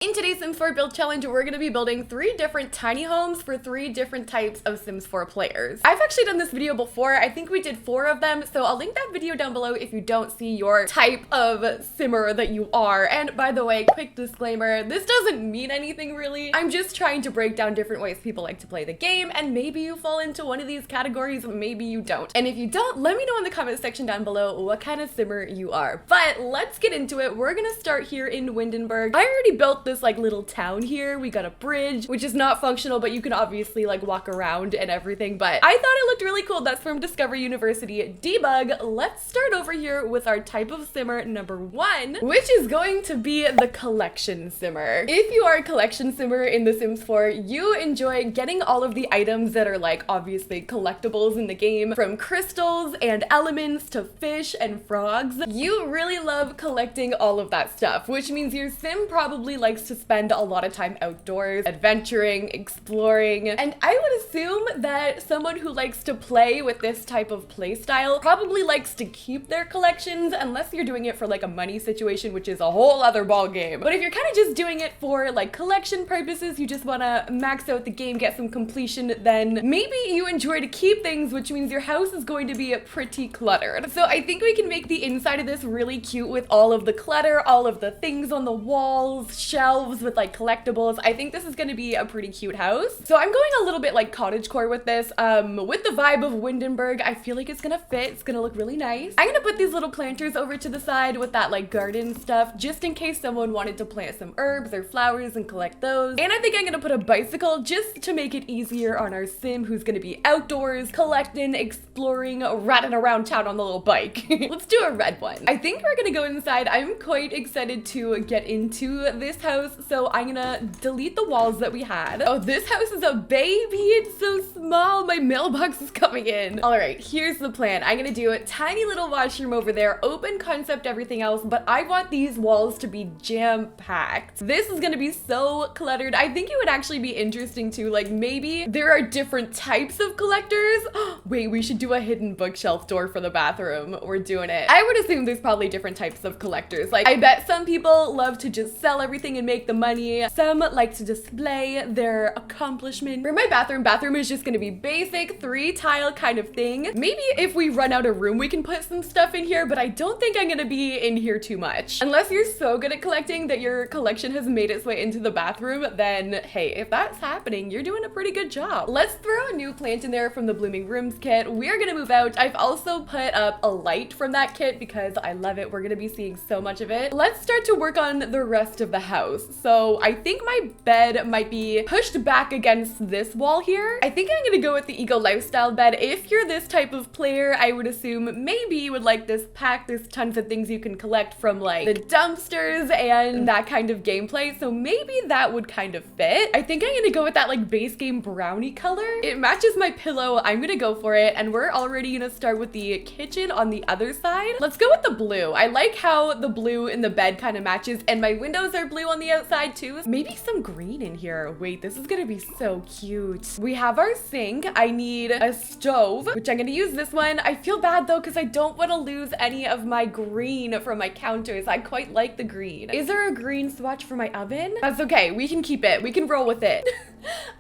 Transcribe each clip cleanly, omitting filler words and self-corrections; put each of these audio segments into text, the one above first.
In today's Sims 4 build challenge, we're going to be building 3 different tiny homes for 3 different types of Sims 4 players. I've actually done this video before. I think we did 4 of them, so I'll link that video down below if you don't see your type of simmer that you are. And by the way, quick disclaimer, this doesn't mean anything really. I'm just trying to break down different ways people like to play the game, and maybe you fall into one of these categories, maybe you don't. And if you don't, let me know in the comment section down below what kind of simmer you are. But let's get into it. We're gonna start here in Windenburg. I already built this like little town here. We got a bridge, which is not functional, but you can obviously like walk around and everything. But I thought it looked really cool. That's from Discovery University. Debug. Let's start over here with our type of simmer number 1, which is going to be the collection simmer. If you are a collection simmer in The Sims 4, you enjoy getting all of the items that are like obviously collectibles in the game, from crystals and elements to fish and frogs. You really love collecting all of that stuff, which means your sim probably likes to spend a lot of time outdoors, adventuring, exploring, and I would assume that someone who likes to play with this type of play style probably likes to keep their collections, unless you're doing it for like a money situation, which is a whole other ball game. But if you're kind of just doing it for like collection purposes, you just want to max out the game, get some completion, then maybe you enjoy to keep things, which means your house is going to be pretty cluttered. So I think we can make the inside of this really cute with all of the clutter, all of the things on the walls, shelves with like collectibles. I think this is going to be a pretty cute house. So I'm going a little bit like cottagecore with this, with the vibe of Windenburg. I feel like it's gonna fit. It's gonna look really nice. I'm gonna put these little planters over to the side with that like garden stuff, just in case someone wanted to plant some herbs or flowers and collect those. And I think I'm gonna put a bicycle just to make it easier on our sim who's gonna be outdoors, collecting, exploring, ratting around town on the little bike. Let's do a red one. I think we're gonna go inside. I'm quite excited to get into this house, so I'm gonna delete the walls that we had. Oh, this house is a baby. It's so small. My mailbox is coming in. All right, here's the plan. I'm gonna do a tiny little washroom over there, open concept, everything else, but I want these walls to be jam-packed. This is gonna be so cluttered. I think it would actually be interesting too, like maybe there are different types of collectors. Wait, we should do a hidden bookshelf door for the bathroom. We're doing it. I would assume there's probably different types of collectors. Like I bet some people love to just sell everything and make the money. Some like to display their accomplishment. For my bathroom is just gonna be basic 3-tile kind of thing. Maybe if we run out of room, we can put some stuff in here, but I don't think I'm gonna be in here too much. Unless you're so good at collecting that your collection has made its way into the bathroom, then hey, if that's happening, you're doing a pretty good job. Let's throw a new plant in there from the Blooming Rooms kit. We're gonna move out. I've also put up a light from that kit because I love it. We're gonna be seeing so much of it. Let's start to work on the rest of the house. So I think my bed might be pushed back against this wall here. I think I'm gonna go with the Eco Lifestyle bed. If you're this type of player, I would assume maybe you would like this pack. There's tons of things you can collect from like the dumpsters and that kind of gameplay. So maybe that would kind of fit. I think I'm gonna go with that like base game brownie color. It matches my pillow. I'm gonna go for it. And we're already gonna start with the kitchen on the other side. Let's go with the blue. I like how the blue in the bed kind of matches, and my windows are blue on the outside too. Maybe some green in here. Wait, this is gonna be so cute. We have our sink. I need a stove, which I'm gonna use this one. I feel bad though because I don't want to lose any of my green from my counters. I quite like the green. Is there a green swatch for my oven? That's okay. We can keep it. We can roll with it.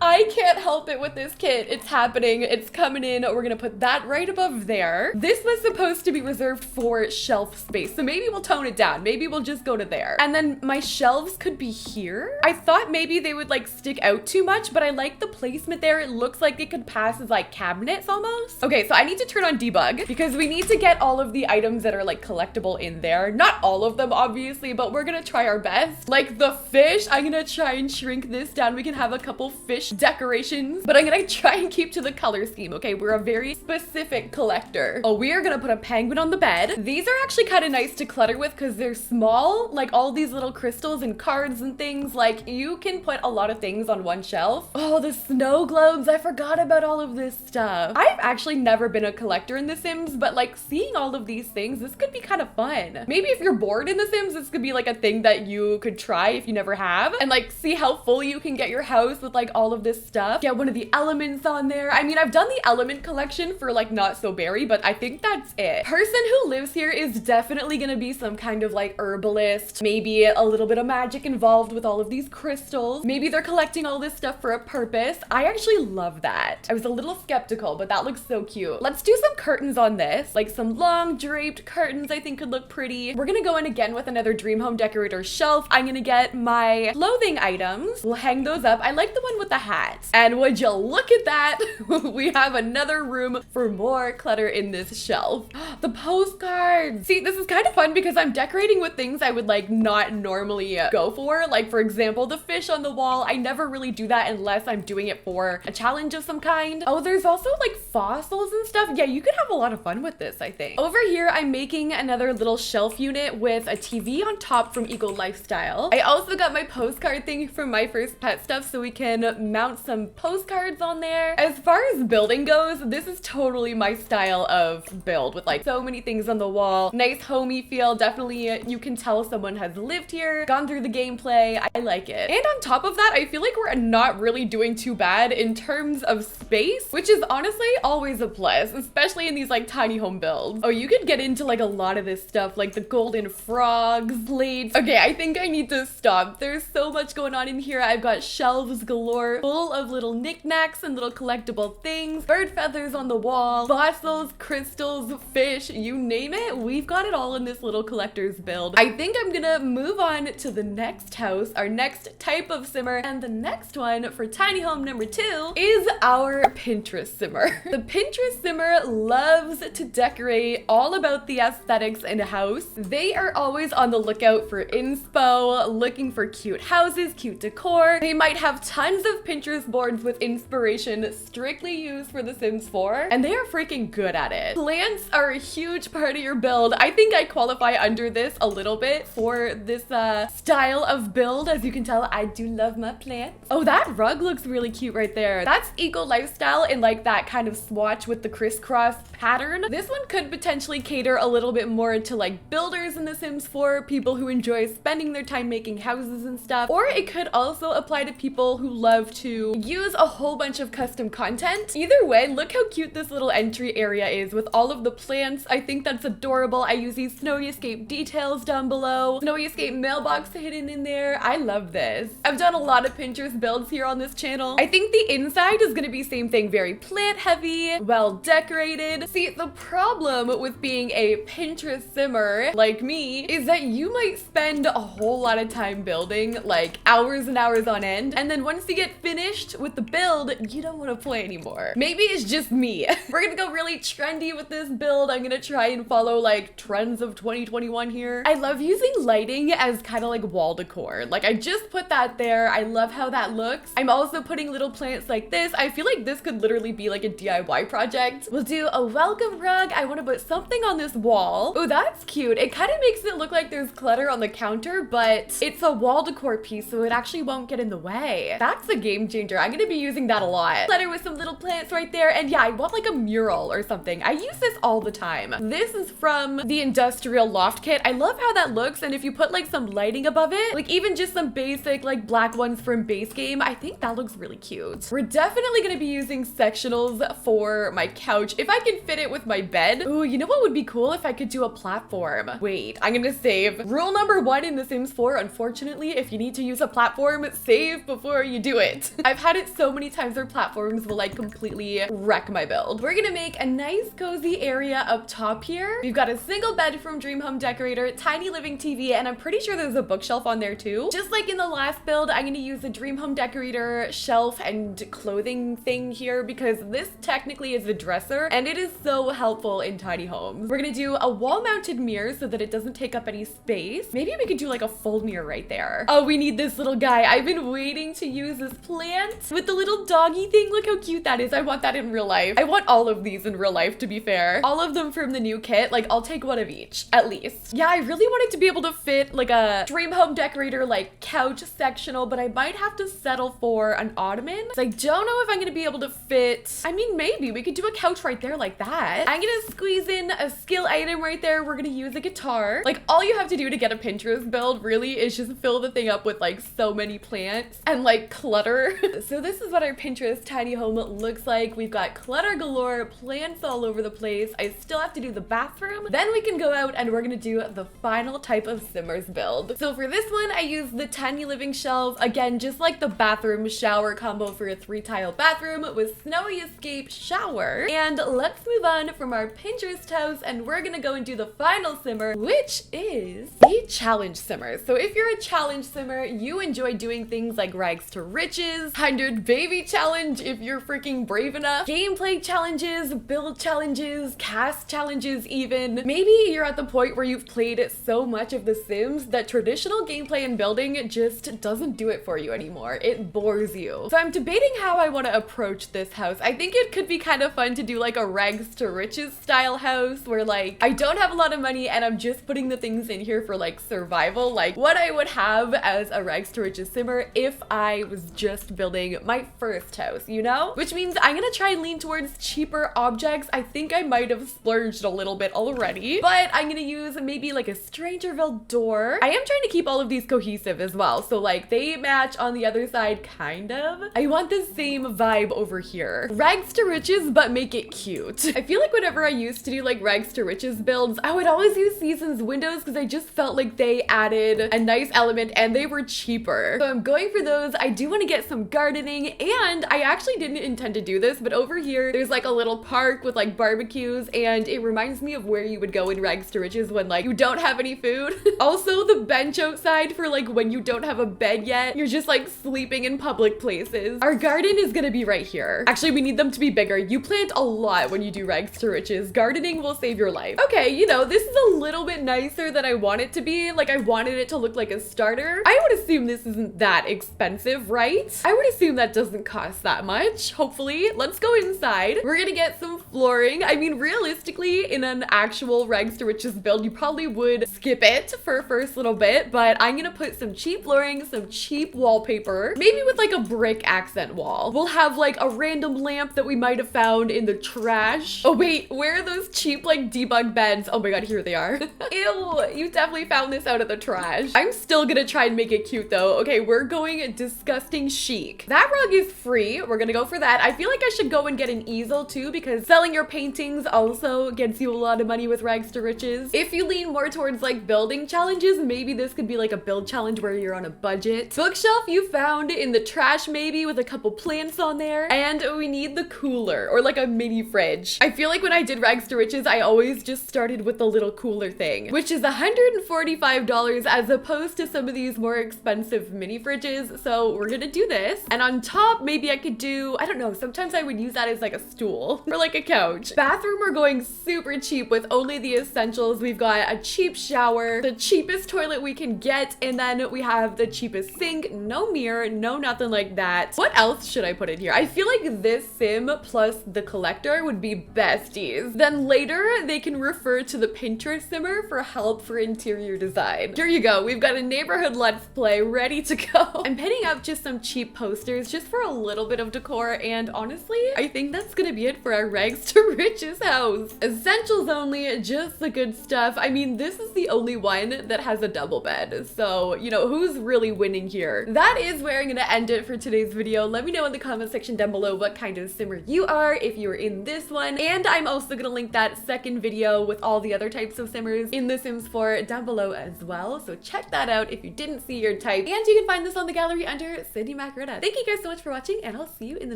I can't help it with this kit. It's happening. It's coming in. We're gonna put that right above there. This was supposed to be reserved for shelf space, so maybe we'll tone it down. Maybe we'll just go to there. And then my shelves could be here. I thought maybe they would like stick out too much, but I like the placement there. It looks like it could pass as like cabinets almost. Okay, so I need to turn on debug because we need to get all of the items that are like collectible in there. Not all of them, obviously, but we're gonna try our best. Like the fish, I'm gonna try and shrink this down. We can have a couple fish decorations, but I'm gonna try and keep to the color scheme. Okay, we're a very specific collector. Oh, we are gonna put a penguin on the bed. These are actually kind of nice to clutter with because they're small. Like all these little crystals and cards and things, like you can put a lot of things on one shelf. Oh, the snow globes. I forgot about all of this stuff. I've actually never been a collector in The Sims, but like seeing all of these things, this could be kind of fun. Maybe if you're bored in The Sims, this could be like a thing that you could try if you never have, and like see how full you can get your house with like all of this stuff. Get one of the elements on there. I mean, I've done the element collection for like Not So Berry, but I think that's it. Person who lives here is definitely gonna be some kind of like herbalist, maybe a little bit of magic involved with all of these crystals. Maybe they're collecting all this stuff for a purpose. I actually love that. I was a little skeptical, but that looks so cute. Let's do some curtains on this, like some long draped curtains I think could look pretty. We're gonna go in again with another dream home decorator shelf. I'm gonna get my clothing items. We'll hang those up. I like the one with the hat. And would you look at that? We have another room for more clutter in this shelf. The postcards. See, this is kind of fun because I'm decorating with things I would like not normally go for. Like for example, the fish on the wall. I never really do that unless I'm doing it for a challenge of some kind. Oh, there's also like fossils and stuff. Yeah, you could have a lot of fun with this, I think. Over here, I'm making another little shelf unit with a TV on top from Eco Lifestyle. I also got my postcard thing from My First Pet stuff so we can mount some postcards on there. As far as building goes, this is totally my style of build with like so many things on the wall. Nice homey feel. Definitely you can tell someone has lived here, gone through the gameplay. I like it. And on top of that, I feel like we're not really doing too bad in terms of space, which is honestly always a plus, especially in these like tiny home builds. Oh, you could get into like a lot of this stuff, like the golden frogs, plates. Okay, I think I need to stop. There's so much going on in here. I've got shelves galore full of little knickknacks and little collectible things, bird feathers on the wall, fossils, crystals, fish, you name it. We've got it all in this little collector's build. I think I'm gonna move on to the next house, our next type of simmer, and the next one for tiny home number 2 is our Pinterest simmer. The Pinterest simmer loves to decorate, all about the aesthetics in a house. They are always on the lookout for inspo, looking for cute houses, cute decor. They might have tons of Pinterest boards with inspiration strictly used for The Sims 4, and they are freaking good at it. Plants are a huge part of your build. I think I qualify under this a little bit for this style of build. As you can tell, I do love my plants. Oh, that rug looks really cute right there. That's Eco Lifestyle in like that kind of swatch with the crisscross pattern. This one could potentially cater a little bit more to like builders in The Sims 4, people who enjoy spending their time making houses and stuff, or it could also apply to people who love to use a whole bunch of custom content. Either way, look how cute this little entry area is with all of the plants. I think that's adorable. I use these Snowy Escape details down below, Snowy Escape mailbox hidden in there. I love this. I've done a lot of Pinterest builds here on this channel. I think the inside is gonna be same thing, very plant heavy, well decorated. See, the problem with being a Pinterest simmer like me is that you might spend a whole lot of time building, like hours and hours on end, and then once you get finished with the build, you don't want to play anymore. Maybe it's just me. We're gonna go really trendy with this build. I'm gonna try and follow like trends of 2021 here. I love using lighting as kind of like wall decor. Like I just put that there. I love how that looks. I'm also putting little plants like this. I feel like this could literally be like a DIY project. We'll do a welcome rug. I want to put something on this wall. Oh, that's cute. It kind of makes it look like there's clutter on the counter, but it's a wall decor piece, so it actually won't get in the way. That's a game changer. I'm gonna be using that a lot. Clutter with some little plants right there. And yeah, I want like a mural or something. I use this all the time. This is from the industrial loft kit. I love how that looks. And if you put like some lighting above it, like even just some basic like black ones from base game, I think that looks really cute. We're definitely gonna be using sectionals for my couch if I can fit it with my bed. Ooh, you know what would be cool if I could do a platform? Wait, I'm gonna save. Rule number 1 in The Sims 4, unfortunately, if you need to use a platform, save before you do it. I've had it so many times where platforms will like completely wreck my build. We're gonna make a nice cozy area up top here. We've got a single bed from Dream Home Decorator, tiny living TV, and I'm pretty sure there's a bookshelf on there too. Just like in the last build, I'm gonna use the Dream Home Decorator shelf and clothing thing here because this technically is a dresser and it is so helpful in tiny homes. We're gonna do a wall mounted mirror so that it doesn't take up any space. Maybe we could do like a full mirror right there. Oh, we need this little guy. I've been waiting to use this plant with the little doggy thing. Look how cute that is. I want that in real life. I want all of these in real life, to be fair. All of them from the new kit. Like I'll take one of each at least. Yeah, I really wanted to be able to fit like a Dream Home Decorator like couch sectional, but I might have to settle for an ottoman. So I don't know if I'm gonna be able to fit. I mean, maybe we could do a couch right there like that. I'm gonna squeeze in a skill item right there. We're gonna use a guitar. Like all you have to do to get a Pinterest build really is just fill the thing up with like so many plants and like clutter. So this is what our Pinterest tiny home looks like. We've got clutter galore, plants all over the place. I still have to do the bathroom. Then we can go out and we're gonna do the final type of Simmers build. So for this one, I used the tiny living shelf. Again, just like the bathroom shower combo for a 3-tile bathroom with snowy escape shower. And let's move on from our Pinterest house, and we're gonna go and do the final simmer, which is the challenge simmer. So if you're a challenge simmer, you enjoy doing things like rags to riches, 100 baby challenge if you're freaking brave enough, gameplay challenges, build challenges, cast challenges even. Maybe you're at the point where you've played so much of The Sims that traditional gameplay and building just doesn't do it for you anymore. It bores you. So I'm debating how I want to approach this house. I think it could be kind of fun to do like a rags to riches style house where like I don't have a lot of money and I'm just putting the things in here for like survival, like what I would have as a rags to riches simmer if I was just building my first house, you know? Which means I'm gonna try and lean towards cheaper objects. I think I might have splurged a little bit already, but I'm gonna use maybe like a Strangerville door. I am trying to keep all of these cohesive as well, so like they match on the other side kind of. I want the same vibe over here. Rags to riches, but make it cute. I feel like whenever I used to do like rags to riches builds, I would always use Seasons windows because I just felt like they added a nice element and they were cheaper. So I'm going for those. I do want to get some gardening, and I actually didn't intend to do this, but over here there's like a little park with like barbecues, and it reminds me of where you would go in rags to riches when like you don't have any food. Also the bench outside for like when you don't have a bed yet, you're just like sleeping in public places. Our garden is gonna be right here. Actually, we need them to be bigger. You plant a lot when you do rags to riches. Gardening will save your life. Okay, you know, this is a little bit nicer than I want it to be. Like I wanted it to look like a starter. I would assume this isn't that expensive, right? I would assume that doesn't cost that much, hopefully. Let's go inside. We're gonna get some flooring. I mean, realistically, in an actual rags to riches build, you probably would skip it for a first little bit, but I'm gonna put some cheap flooring, some cheap wallpaper, maybe with like a brick accent wall. We'll have like a random lamp that we might have found in the trash. Oh wait, where are those cheap like debug beds? Oh my god, here they are. Ew, you definitely found this out of the trash. I'm still gonna try and make it cute though. Okay, we're going disgusting chic. That rug is free. We're gonna go for that. I feel like I should go and get an easel too, because selling your paintings also gets you a lot of money with rags to riches. If you lean more towards like building challenges, maybe this could be like a build challenge where you're on a budget. Bookshelf you found in the trash maybe with a couple plants on there. And we need the cooler or like a mini fridge. I feel like when I did rags to riches, I always just started with the little cooler thing, which is $145 as opposed to some of these more expensive mini fridges. So we're gonna do this. And on top, maybe I could do, I don't know, sometimes I would use that as like a stool or like a couch. Bathroom, we're going super cheap with only the essentials. We've got a cheap shower, the cheapest toilet we can get, and then we have the cheapest sink, no mirror, no nothing like that. What else should I put in here? I feel like this sim plus the collector would be besties. Then later they can refer to the Pinterest simmer for help for interior design. Here you go. We've got a neighborhood let's play ready to go. I'm pinning up just some cheap posters just for a little bit of decor, and honestly, I think that's gonna be it for our rags to riches house. Essentials only, just the good stuff. I mean, this is the only one that has a double bed, so you know, who's really winning here? That is where I'm gonna end it for today's video. Let me know in the comment section down below what kind of simmer you are, if you were in this one, and I'm also gonna link that second video with all the other types of simmers in The Sims 4 down below as well, so check that out if you didn't see your type, and you can find this on the gallery under Sydneymacoretta. Thank you guys so much for watching, and I'll see you in the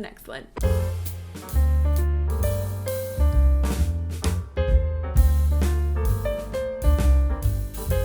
next one.